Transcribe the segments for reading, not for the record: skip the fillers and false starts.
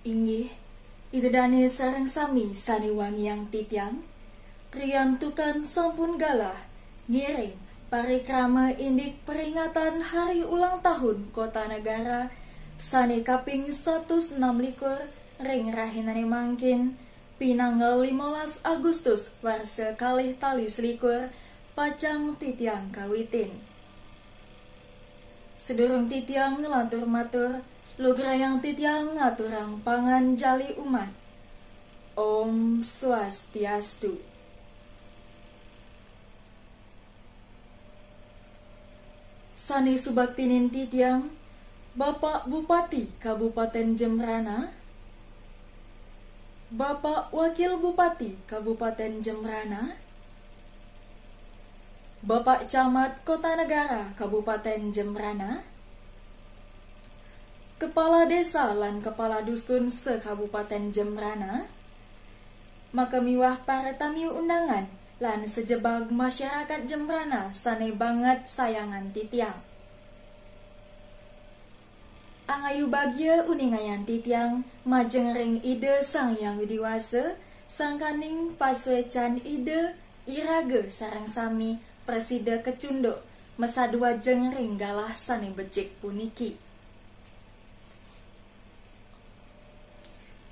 Inggih, idedane sareng sami saniwangi yang titiang, riantukan sampun galah, ngiring parikrama indik peringatan hari ulang tahun Kota Negara, sane kaping 106 likur, ring rahinane mangkin, pinanggal 15 Agustus warsa kalih tali selikur, pacang titiang kawitin. Sedurung titiang ngelantur matur, lugrayang titiang ngaturang pangan jali umat. Om Swastiastu. Sani subaktinin titiang, Bapak Bupati Kabupaten Jembrana, Bapak Wakil Bupati Kabupaten Jembrana, Bapak Camat Kota Negara Kabupaten Jembrana, Kepala Desa lan Kepala Dusun se-Kabupaten Jembrana, maka miwah para tamu undangan lan sejebag masyarakat Jembrana sane banget sayangan titiang. Angayu bagya uningayan titiang majeng ring ide sang yang widiwasa, sangkaning paswecan ide irage sarang sami presida kecundo mesadua jengring galah sane becik puniki.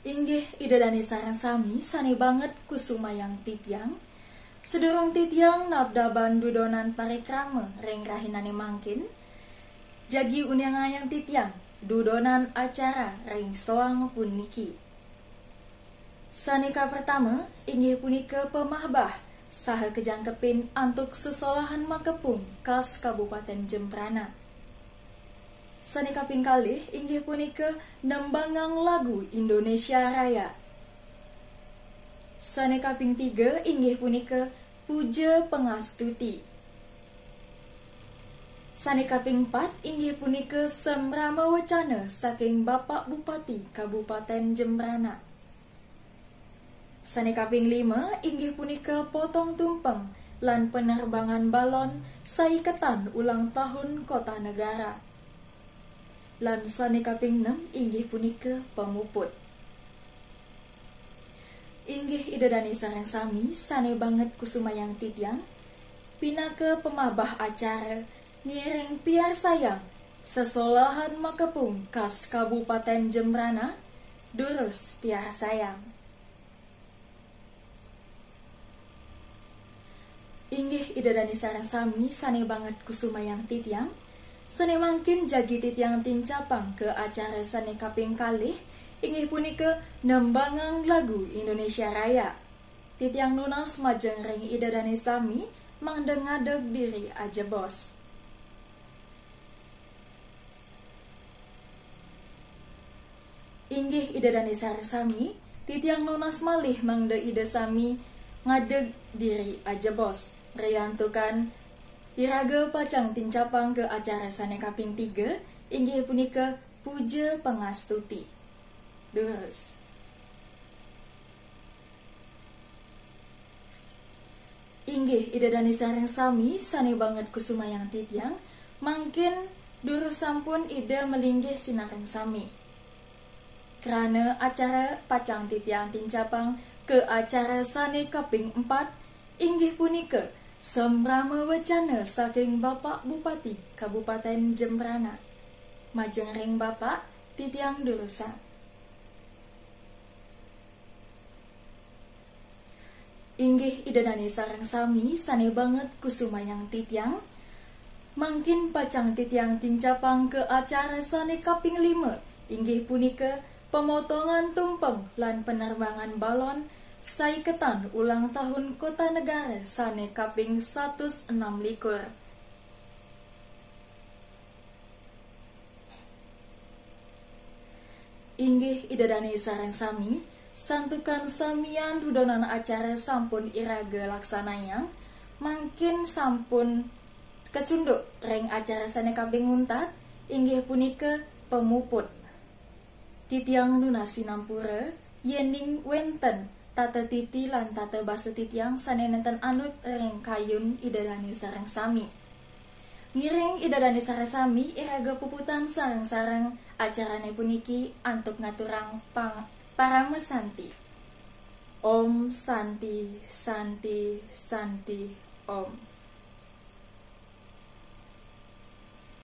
Inggih idedani sarang sami sane banget kusumayang titiang, sedurung titiang nabdaban dudonan parikrama ring rahinane mangkin, jagi uniangayang titiang dudonan acara ring soang puniki. Sanika pertama inggih punika pemahbah saha kejangkepin antuk sesolahan makepung kas Kabupaten Jembrana. Sanika pingkalih inggih punika nembangang lagu Indonesia Raya. Sanika ping 3 inggih punika puja pengastuti. Sanika ping 4 inggih punika semrama wacana saking Bapak Bupati Kabupaten Jembrana. Sanika ping 5 inggih punika potong tumpeng lan penerbangan balon saiketan ulang tahun Kota Negara. Lan sanika ping 6 inggih punika pemuput. Inggih idedani sareng sami sane banget kusumayang titiang, pinaka pemabah acara ngiring piar sayang sesolahan makepung kas Kabupaten Jembrana, durus piar sayang. Inggih idedani sareng sami sane banget kusumayang titiang, sane mangkin jagi titiang tincapang ke acara sane kaping kalih, inggih punika nembangang lagu Indonesia Raya. Titiang nunas majeng ring idedani sami mangdengadeg diri aja bos. Inggih idedani sareng sami, titiang nunas malih mangde ide sami ngadeg diri aja bos. Riantukan iraga pacang tincapang ke acara sane kaping 3, inggih punika puja pengastuti. Durus. Inggih idedani sareng sami sane banget kusumayang titiang, mangkin durus sampun ide melinggih sinareng sami. Kerana acara pacang titiang tincapang ke acara sane kaping 4, inggih punika semrama wacana saking Bapak Bupati Kabupaten Jembrana. Majeng ring Bapak titiang durusan. Inggih idedani sareng sami sane banget kusumayang titiang, mangkin pacang titiang tincapang ke acara sane kaping 5, inggih punika pemotongan tumpeng lan penerbangan balon saiketan ulang tahun Kota Negara sane kaping 106 likur. Inggih idedani sareng sami santukan samian dudonan acara sampun iraga laksanayang, mangkin sampun kecunduk ring acara sane kaping untat, inggih punika pemuput. Titiang nunasi nampura yening wenten tata titi lan tata basa titiang sane nenten anut ring kayun idedani sareng sami. Ngiring idedani sareng sami iraga puputan sareng-sareng acarane puniki antuk ngaturang parame santi. Om Santi Santi Santi Om.